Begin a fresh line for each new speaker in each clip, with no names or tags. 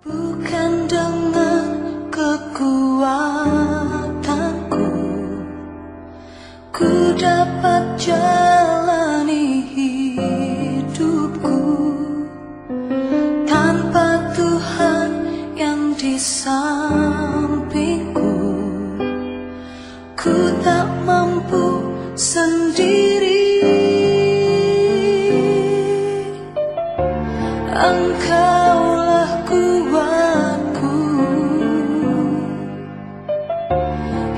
Bukan dengan kekuatanku ku dapat jalani hidupku tanpa Tuhan yang di sampingku. Ku tak mampu sendiri. Engkaulah kuatku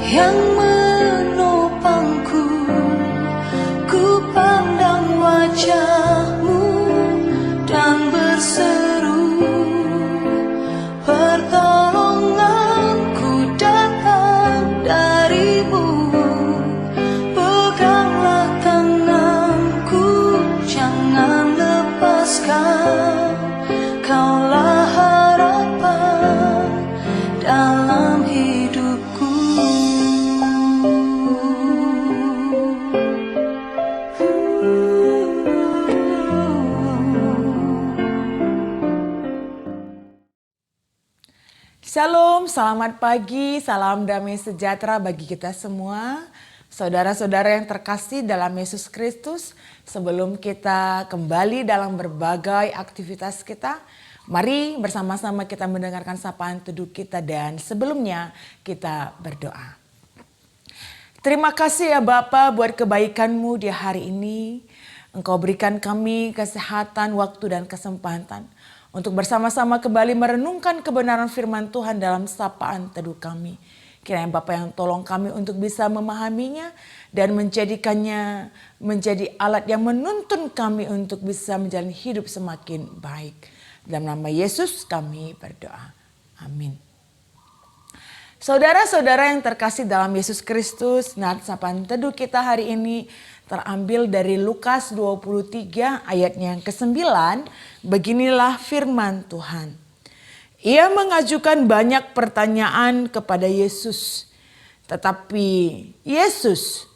yang menopangku. Ku pandang wajah-Mu dan berseru, pertolonganku datang dari-Mu. Peganglah tanganku, jangan lepaskan. Kaulah harapan dalam hidupku.
Shalom, selamat pagi, salam damai sejahtera bagi kita semua. Saudara-saudara yang terkasih dalam Yesus Kristus, sebelum kita kembali dalam berbagai aktivitas kita, mari bersama-sama kita mendengarkan sapaan teduh kita dan sebelumnya kita berdoa. Terima kasih ya Bapa buat kebaikan-Mu di hari ini. Engkau berikan kami kesehatan, waktu dan kesempatan untuk bersama-sama kembali merenungkan kebenaran firman Tuhan dalam sapaan teduh kami. Kiranya Bapa yang tolong kami untuk bisa memahaminya dan menjadikannya menjadi alat yang menuntun kami untuk bisa menjalani hidup semakin baik. Dalam nama Yesus kami berdoa. Amin. Saudara-saudara yang terkasih dalam Yesus Kristus, nat sapaan teduh kita hari ini terambil dari Lukas 23 ayatnya yang ke-9. Beginilah firman Tuhan. Ia mengajukan banyak pertanyaan kepada Yesus, tetapi Yesus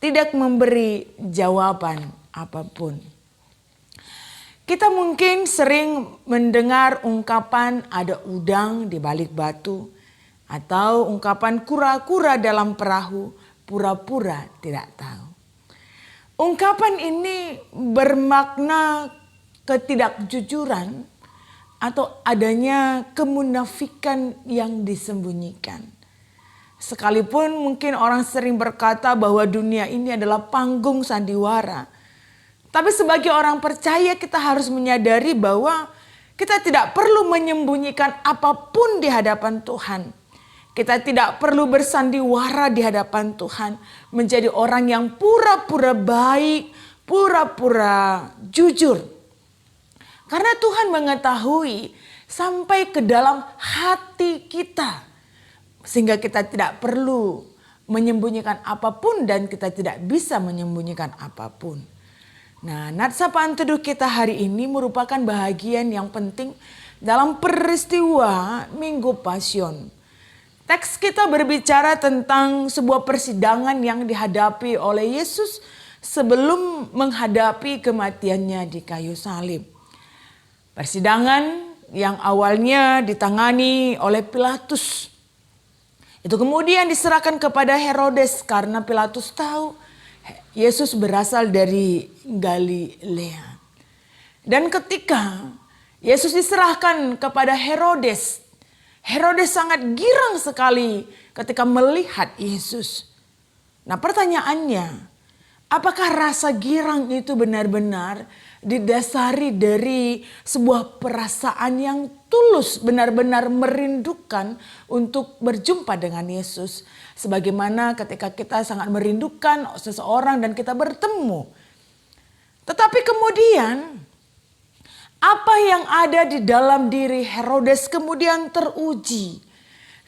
tidak memberi jawaban apapun. Kita mungkin sering mendengar ungkapan ada udang di balik batu, atau ungkapan kura-kura dalam perahu, pura-pura tidak tahu. Ungkapan ini bermakna ketidakjujuran atau adanya kemunafikan yang disembunyikan. Sekalipun mungkin orang sering berkata bahwa dunia ini adalah panggung sandiwara. Tapi sebagai orang percaya kita harus menyadari bahwa kita tidak perlu menyembunyikan apapun di hadapan Tuhan. Kita tidak perlu bersandiwara di hadapan Tuhan. Menjadi orang yang pura-pura baik, pura-pura jujur. Karena Tuhan mengetahui sampai ke dalam hati kita. Sehingga kita tidak perlu menyembunyikan apapun dan kita tidak bisa menyembunyikan apapun. Nah, nat sapaan teduh kita hari ini merupakan bahagian yang penting dalam peristiwa Minggu Pasion. Teks kita berbicara tentang sebuah persidangan yang dihadapi oleh Yesus sebelum menghadapi kematiannya di kayu salib. Persidangan yang awalnya ditangani oleh Pilatus. Itu kemudian diserahkan kepada Herodes karena Pilatus tahu Yesus berasal dari Galilea. Dan ketika Yesus diserahkan kepada Herodes, Herodes sangat girang sekali ketika melihat Yesus. Nah pertanyaannya, apakah rasa girang itu benar-benar didasari dari sebuah perasaan yang tulus, benar-benar merindukan untuk berjumpa dengan Yesus. Sebagaimana ketika kita sangat merindukan seseorang dan kita bertemu. Tetapi kemudian apa yang ada di dalam diri Herodes kemudian teruji.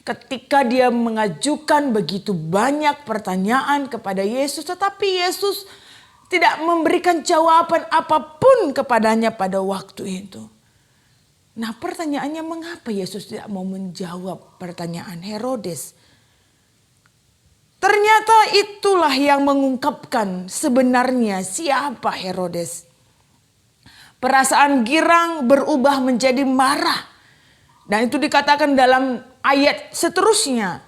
Ketika dia mengajukan begitu banyak pertanyaan kepada Yesus, tetapi Yesus tidak memberikan jawaban apapun kepadanya pada waktu itu. Nah pertanyaannya, mengapa Yesus tidak mau menjawab pertanyaan Herodes? Ternyata itulah yang mengungkapkan sebenarnya siapa Herodes. Perasaan girang berubah menjadi marah. Dan itu dikatakan dalam ayat seterusnya.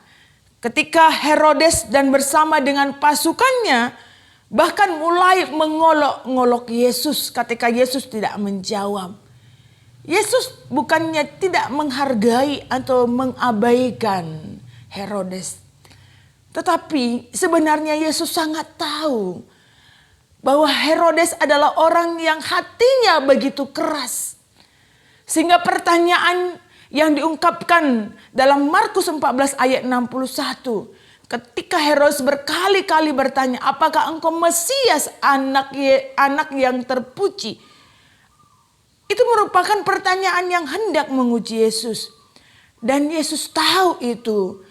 Ketika Herodes dan bersama dengan pasukannya bahkan mulai mengolok-ngolok Yesus ketika Yesus tidak menjawab. Yesus bukannya tidak menghargai atau mengabaikan Herodes. Tetapi sebenarnya Yesus sangat tahu bahwa Herodes adalah orang yang hatinya begitu keras. Sehingga pertanyaan yang diungkapkan dalam Markus 14 ayat 61. Ketika Herodes berkali-kali bertanya, apakah engkau Mesias, anak yang terpuji? Itu merupakan pertanyaan yang hendak menguji Yesus. Dan Yesus tahu itu.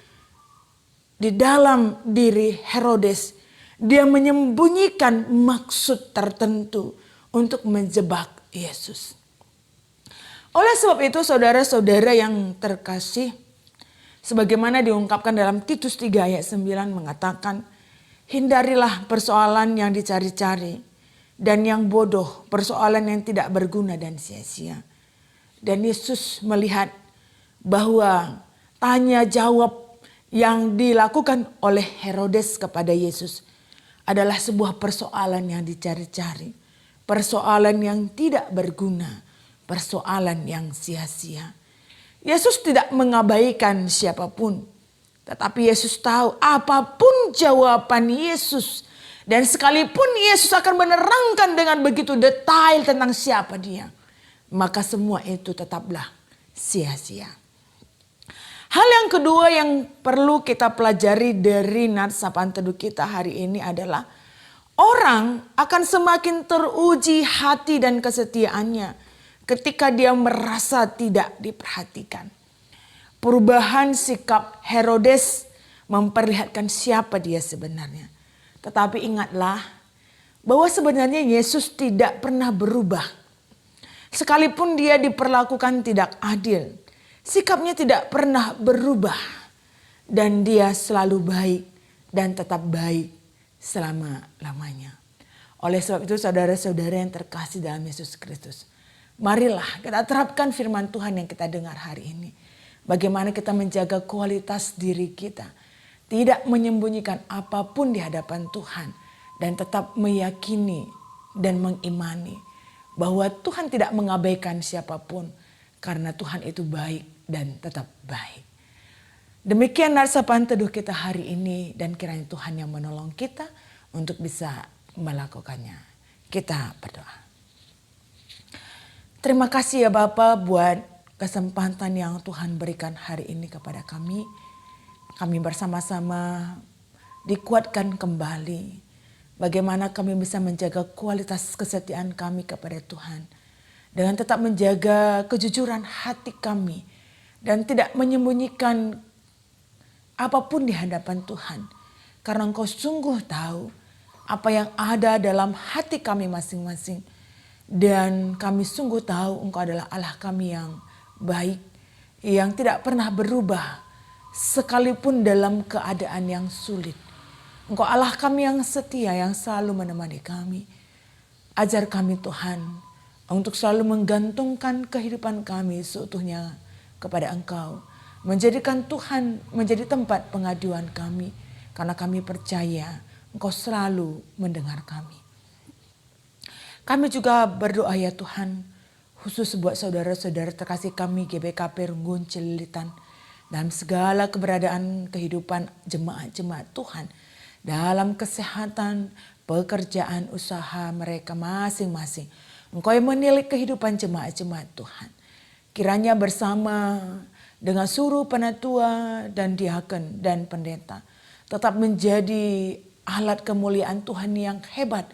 Di dalam diri Herodes, dia menyembunyikan maksud tertentu untuk menjebak Yesus. Oleh sebab itu saudara-saudara yang terkasih, sebagaimana diungkapkan dalam Titus 3 ayat 9 mengatakan, hindarilah persoalan yang dicari-cari dan yang bodoh, persoalan yang tidak berguna dan sia-sia. Dan Yesus melihat bahwa tanya jawab yang dilakukan oleh Herodes kepada Yesus adalah sebuah persoalan yang dicari-cari, persoalan yang tidak berguna, persoalan yang sia-sia. Yesus tidak mengabaikan siapapun. Tetapi Yesus tahu apapun jawaban Yesus. Dan sekalipun Yesus akan menerangkan dengan begitu detail tentang siapa dia. Maka semua itu tetaplah sia-sia. Hal yang kedua yang perlu kita pelajari dari nats sapaan teduh kita hari ini adalah orang akan semakin teruji hati dan kesetiaannya ketika dia merasa tidak diperhatikan. Perubahan sikap Herodes memperlihatkan siapa dia sebenarnya. Tetapi ingatlah bahwa sebenarnya Yesus tidak pernah berubah. Sekalipun dia diperlakukan tidak adil, sikapnya tidak pernah berubah. Dan dia selalu baik dan tetap baik selama-lamanya. Oleh sebab itu saudara-saudara yang terkasih dalam Yesus Kristus, marilah kita terapkan firman Tuhan yang kita dengar hari ini. Bagaimana kita menjaga kualitas diri kita. Tidak menyembunyikan apapun di hadapan Tuhan. Dan tetap meyakini dan mengimani bahwa Tuhan tidak mengabaikan siapapun. Karena Tuhan itu baik dan tetap baik. Demikian nats sapaan teduh kita hari ini. Dan kiranya Tuhan yang menolong kita untuk bisa melakukannya. Kita berdoa. Terima kasih ya Bapa buat kesempatan yang Tuhan berikan hari ini kepada kami. Kami bersama-sama dikuatkan kembali. Bagaimana kami bisa menjaga kualitas kesetiaan kami kepada Tuhan. Dengan tetap menjaga kejujuran hati kami. Dan tidak menyembunyikan apapun di hadapan Tuhan. Karena Engkau sungguh tahu apa yang ada dalam hati kami masing-masing. Dan kami sungguh tahu Engkau adalah Allah kami yang baik. Yang tidak pernah berubah sekalipun dalam keadaan yang sulit. Engkau Allah kami yang setia yang selalu menemani kami. Ajar kami Tuhan untuk selalu menggantungkan kehidupan kami seutuhnya kepada Engkau. Menjadikan Tuhan menjadi tempat pengaduan kami. Karena kami percaya Engkau selalu mendengar kami. Kami juga berdoa ya Tuhan, khusus buat saudara-saudara terkasih kami GBKP Runggun Celilitan. Dalam segala keberadaan kehidupan jemaat-jemaat Tuhan. Dalam kesehatan, pekerjaan, usaha mereka masing-masing. Engkau yang menilai kehidupan jemaat-jemaat Tuhan. Kiranya bersama dengan suruh penatua dan diaken dan pendeta. Tetap menjadi alat kemuliaan Tuhan yang hebat.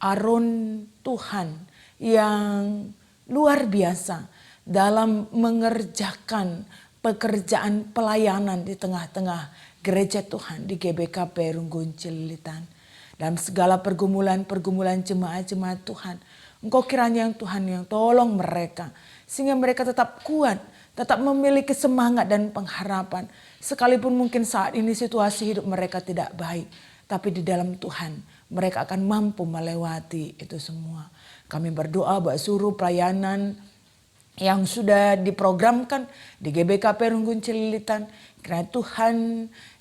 Arun Tuhan yang luar biasa dalam mengerjakan pekerjaan pelayanan di tengah-tengah gereja Tuhan di GBKP Runggun Celilitan. Dalam segala pergumulan-pergumulan jemaat-jemaat Tuhan. Engkau kiranya yang Tuhan yang tolong mereka. Sehingga mereka tetap kuat, tetap memiliki semangat dan pengharapan. Sekalipun mungkin saat ini situasi hidup mereka tidak baik. Tapi di dalam Tuhan mereka akan mampu melewati itu semua. Kami berdoa buat seluruh pelayanan yang sudah diprogramkan di GBK Perunggun Celilitan. Kiranya Tuhan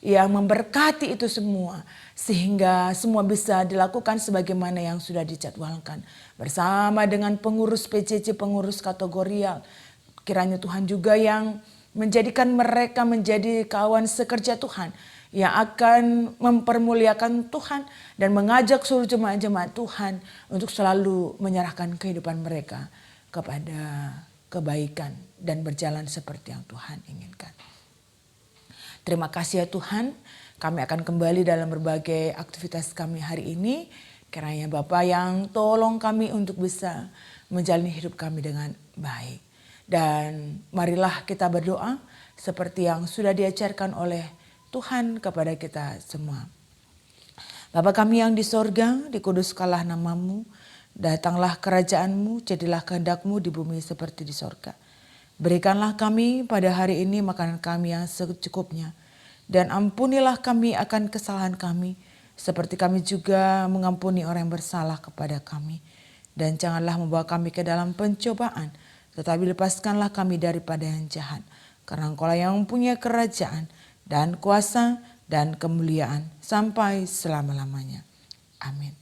yang memberkati itu semua, sehingga semua bisa dilakukan sebagaimana yang sudah dijadwalkan. Bersama dengan pengurus PCC, pengurus kategorial. Kiranya Tuhan juga yang menjadikan mereka menjadi kawan sekerja Tuhan, yang akan mempermuliakan Tuhan dan mengajak seluruh jemaat-jemaat Tuhan untuk selalu menyerahkan kehidupan mereka kepada kebaikan dan berjalan seperti yang Tuhan inginkan. Terima kasih ya Tuhan, kami akan kembali dalam berbagai aktivitas kami hari ini. Kiranya Bapa yang tolong kami untuk bisa menjalani hidup kami dengan baik. Dan marilah kita berdoa seperti yang sudah diajarkan oleh Tuhan kepada kita semua. Bapa kami yang di sorga, dikuduskanlah namamu, datanglah kerajaanmu, jadilah kehendak-Mu di bumi seperti di sorga. Berikanlah kami pada hari ini makanan kami yang secukupnya, dan ampunilah kami akan kesalahan kami, seperti kami juga mengampuni orang yang bersalah kepada kami. Dan janganlah membawa kami ke dalam pencobaan, tetapi lepaskanlah kami daripada yang jahat. Karena Engkaulah yang mempunyai kerajaan dan kuasa dan kemuliaan sampai selama-lamanya. Amin.